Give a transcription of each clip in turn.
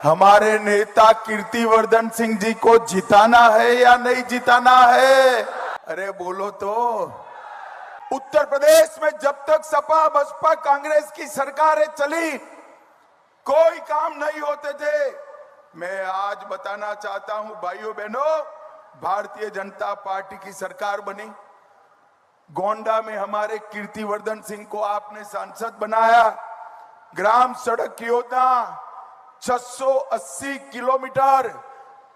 हमारे नेता कीर्तिवर्धन सिंह जी को जिताना है या नहीं जिताना है? अरे बोलो तो। उत्तर प्रदेश में जब तक सपा बसपा कांग्रेस की सरकारें चली कोई काम नहीं होते थे। मैं आज बताना चाहता हूं भाइयों बहनों, भारतीय जनता पार्टी की सरकार बनी। गोंडा में हमारे कीर्तिवर्धन सिंह को आपने सांसद बनाया। ग्राम सड़क योजना 680 किलोमीटर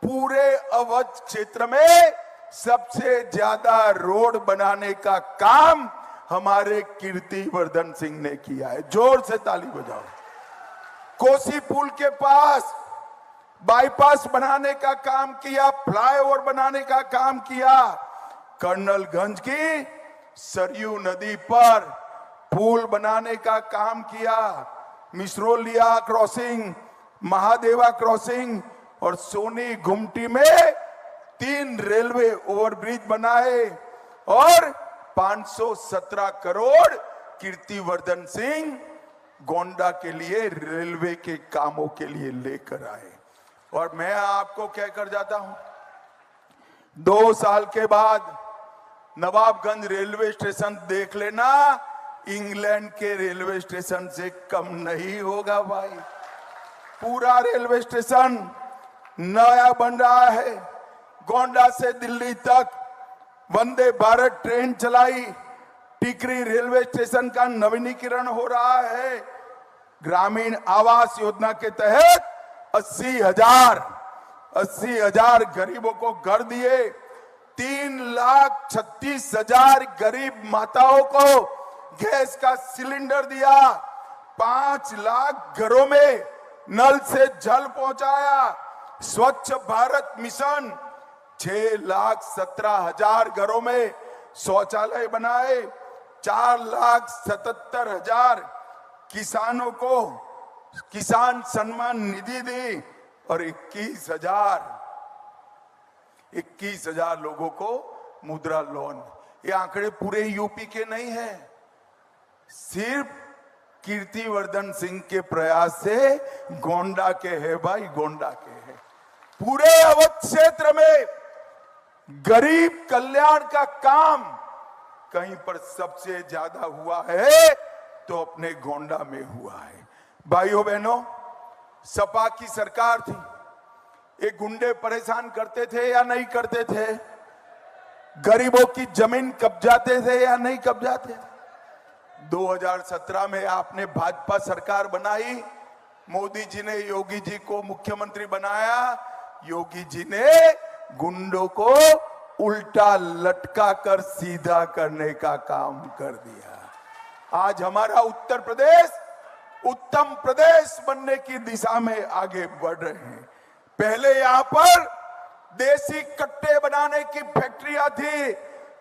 पूरे अवध क्षेत्र में सबसे ज्यादा रोड बनाने का काम हमारे कीर्तिवर्धन सिंह ने किया है। जोर से ताली बजाओ। कोसी पुल के पास बाईपास बनाने का काम किया, फ्लाईओवर बनाने का काम किया। कर्नलगंज की सरयू नदी पर पुल बनाने का काम किया। मिसरोलिया क्रॉसिंग, महादेवा क्रॉसिंग और सोनी गुमटी में 3 रेलवे ओवरब्रिज बनाए और 517 करोड़ कीर्तिवर्धन सिंह गोंडा के लिए रेलवे के कामों के लिए लेकर आए। और मैं आपको कहकर जाता हूं, 2 साल के बाद नवाबगंज रेलवे स्टेशन देख लेना, इंग्लैंड के रेलवे स्टेशन से कम नहीं होगा भाई। पूरा रेलवे स्टेशन नया बन रहा है। गोंडा से दिल्ली तक वंदे भारत ट्रेन चलाई। टिकरी रेलवे स्टेशन का नवीनीकरण हो रहा है। ग्रामीण आवास योजना के तहत 80,000 गरीबों को घर दिए। 3,36,000 गरीब माताओं को गैस का सिलेंडर दिया। 5 लाख घरों में नल से जल पहुंचाया। स्वच्छ भारत मिशन 6,17,000 घरों में शौचालय बनाए। 4,77,000 किसानों को किसान सम्मान निधि दी और 21,000 लोगों को मुद्रा लोन। ये आंकड़े पूरे यूपी के नहीं है, सिर्फ कीर्तिवर्धन सिंह के प्रयास से गोंडा के है भाई, गोंडा के है। पूरे अवध क्षेत्र में गरीब कल्याण का काम कहीं पर सबसे ज्यादा हुआ है तो अपने गोंडा में हुआ है। भाइयों बहनों, सपा की सरकार थी, ये गुंडे परेशान करते थे या नहीं करते थे? गरीबों की जमीन कब्जाते थे या नहीं कब्जाते थे? 2017 में आपने भाजपा सरकार बनाई। मोदी जी ने योगी जी को मुख्यमंत्री बनाया। योगी जी ने गुंडों को उल्टा लटका कर सीधा करने का काम कर दिया। आज हमारा उत्तर प्रदेश उत्तम प्रदेश बनने की दिशा में आगे बढ़ रहे हैं। पहले यहां पर देसी कट्टे बनाने की फैक्ट्रियां थी,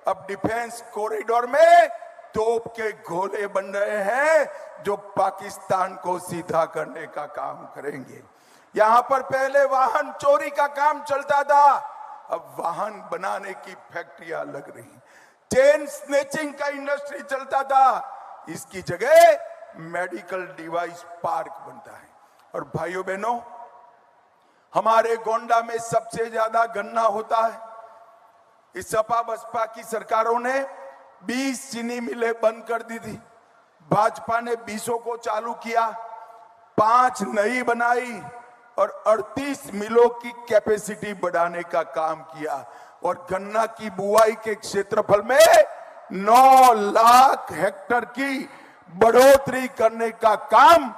अब डिफेंस कॉरिडोर में तोप के गोले बन रहे हैं जो पाकिस्तान को सीधा करने का काम करेंगे। यहां पर पहले वाहन चोरी का काम चलता था, अब वाहन बनाने की फैक्ट्रियां लग रही। चेन स्नेचिंग का इंडस्ट्री चलता था, इसकी जगह मेडिकल डिवाइस पार्क बनता है। और भाइयों बहनों, हमारे गोंडा में सबसे ज्यादा गन्ना होता है। इस सपा बसपा की सरकारों ने 20 चीनी मिलें बंद कर दी थी। भाजपा ने 20 को चालू किया, 5 नई बनाई और 38 मिलों की कैपेसिटी बढ़ाने का काम किया। और गन्ना की बुआई के क्षेत्रफल में 9 लाख हेक्टेयर की बढ़ोतरी करने का काम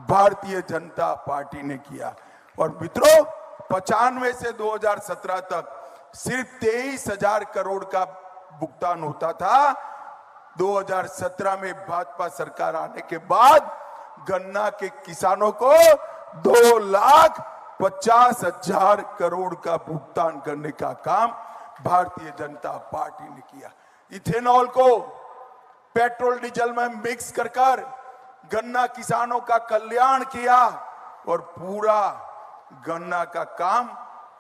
भारतीय जनता पार्टी ने किया। और मित्रों, 95 से 2017 तक सिर्फ 23,000 करोड़ का भुगतान होता था। 2017 में भाजपा सरकार आने के बाद गन्ना के किसानों को 2,50,000 करोड़ का भुगतान करने का काम भारतीय जनता पार्टी ने किया। इथेनॉल को पेट्रोल डीजल में मिक्स कर गन्ना किसानों का कल्याण किया और पूरा गन्ना का काम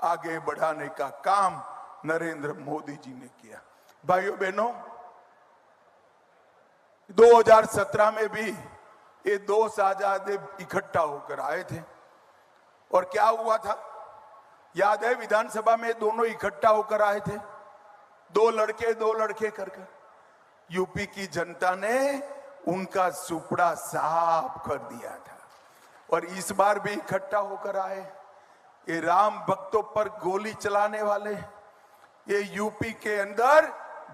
आगे बढ़ाने का काम नरेंद्र मोदी जी ने किया। भाइयों बहनों, 2017 में भी ये 2 साझादे इकट्ठा होकर आए थे। और क्या हुआ था याद है? विधानसभा में दोनों इकट्ठा होकर आए थे, दो लड़के कर यूपी की जनता ने उनका सुपड़ा साफ कर दिया था। और इस बार भी इकट्ठा होकर आए। ये राम भक्तों पर गोली चलाने वाले, ये यूपी के अंदर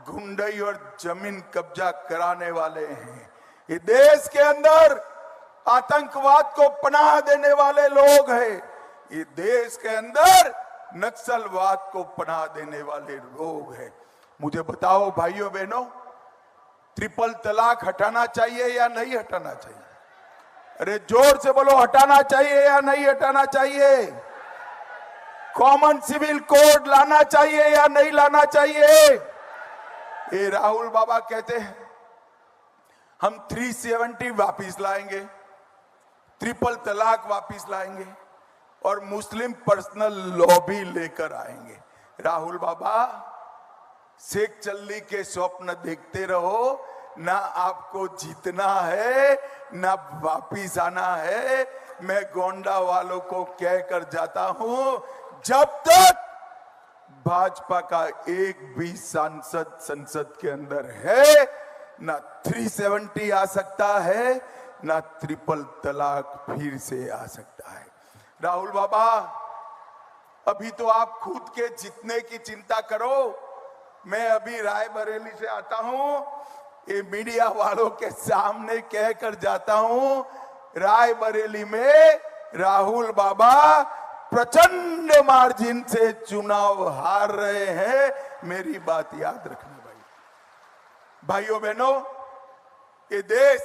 गुंडई और जमीन कब्जा कराने वाले हैं। ये देश के अंदर आतंकवाद को पनाह देने वाले लोग हैं। ये देश के अंदर नक्सलवाद को पनाह देने वाले लोग हैं। मुझे बताओ भाइयों बहनों, ट्रिपल तलाक हटाना चाहिए या नहीं हटाना चाहिए? अरे जोर से बोलो, हटाना चाहिए या नहीं हटाना चाहिए? कॉमन सिविल कोड लाना चाहिए या नहीं लाना चाहिए? ये राहुल बाबा कहते हैं हम 370 वापिस लाएंगे, ट्रिपल तलाक वापिस लाएंगे और मुस्लिम पर्सनल लॉ भी लेकर आएंगे। राहुल बाबा, शेख चल्ली के स्वप्न देखते रहो, ना आपको जीतना है ना वापिस आना है। मैं गोंडा वालों को कहकर जाता हूं, जब तक भाजपा का एक भी सांसद संसद के अंदर है, ना 370 आ सकता है, ना ट्रिपल तलाक फिर से आ सकता है। राहुल बाबा, अभी तो आप खुद के जीतने की चिंता करो। मैं अभी रायबरेली से आता हूं, ये मीडिया वालों के सामने कहकर जाता हूं, रायबरेली में राहुल बाबा प्रचंड मार्जिन से चुनाव हार रहे हैं। मेरी बात याद रखना भाइयों बहनों, ये देश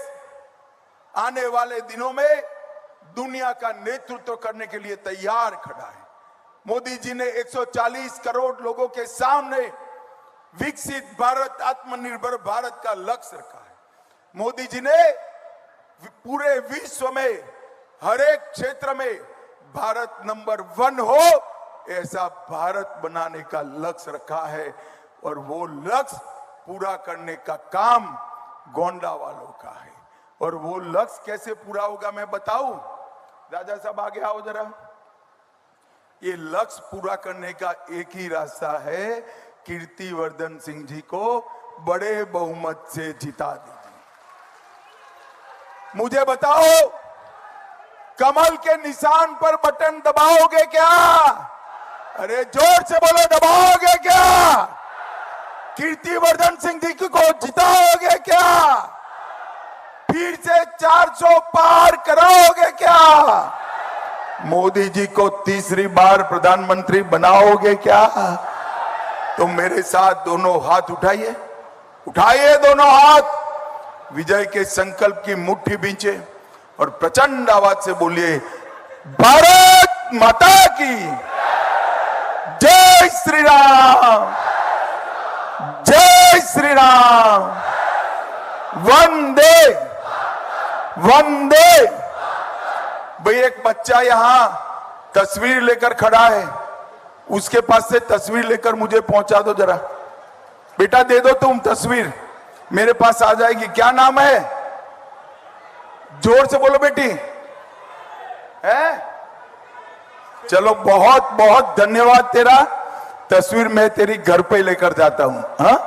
आने वाले दिनों में दुनिया का नेतृत्व करने के लिए तैयार खड़ा है। मोदी जी ने 140 करोड़ लोगों के सामने विकसित भारत, आत्मनिर्भर भारत का लक्ष्य रखा है। मोदी जी ने पूरे विश्व में हर एक क्षेत्र में भारत नंबर 1 हो, ऐसा भारत बनाने का लक्ष्य रखा है। और वो लक्ष्य पूरा करने का काम गोंडा वालों का है। और वो लक्ष्य कैसे पूरा होगा मैं बताऊं? राजा साहब आगे आओ जरा। ये लक्ष्य पूरा करने का एक ही रास्ता है, कीर्तिवर्धन सिंह जी को बड़े बहुमत से जिता दीजिए। मुझे बताओ, कमल के निशान पर बटन दबाओगे क्या? अरे जोर से बोलो, दबाओगे क्या? कीर्तिवर्धन सिंह जी को जिताओगे क्या? फिर से 400 पार कराओगे क्या? मोदी जी को तीसरी बार प्रधानमंत्री बनाओगे क्या? तो मेरे साथ दोनों हाथ उठाइए, उठाइए दोनों हाथ, विजय के संकल्प की मुट्ठी बींचे और प्रचंड आवाज से बोलिए, भारत माता की जय श्री राम, जय श्री राम, वंदे वंदे। भाई एक बच्चा यहां तस्वीर लेकर खड़ा है, उसके पास से तस्वीर लेकर मुझे पहुंचा दो जरा। बेटा दे दो तुम तस्वीर, मेरे पास आ जाएगी। क्या नाम है? जोर से बोलो बेटी। है? चलो बहुत बहुत धन्यवाद तेरा। तस्वीर मैं तेरी घर पे लेकर जाता हूं। हाँ,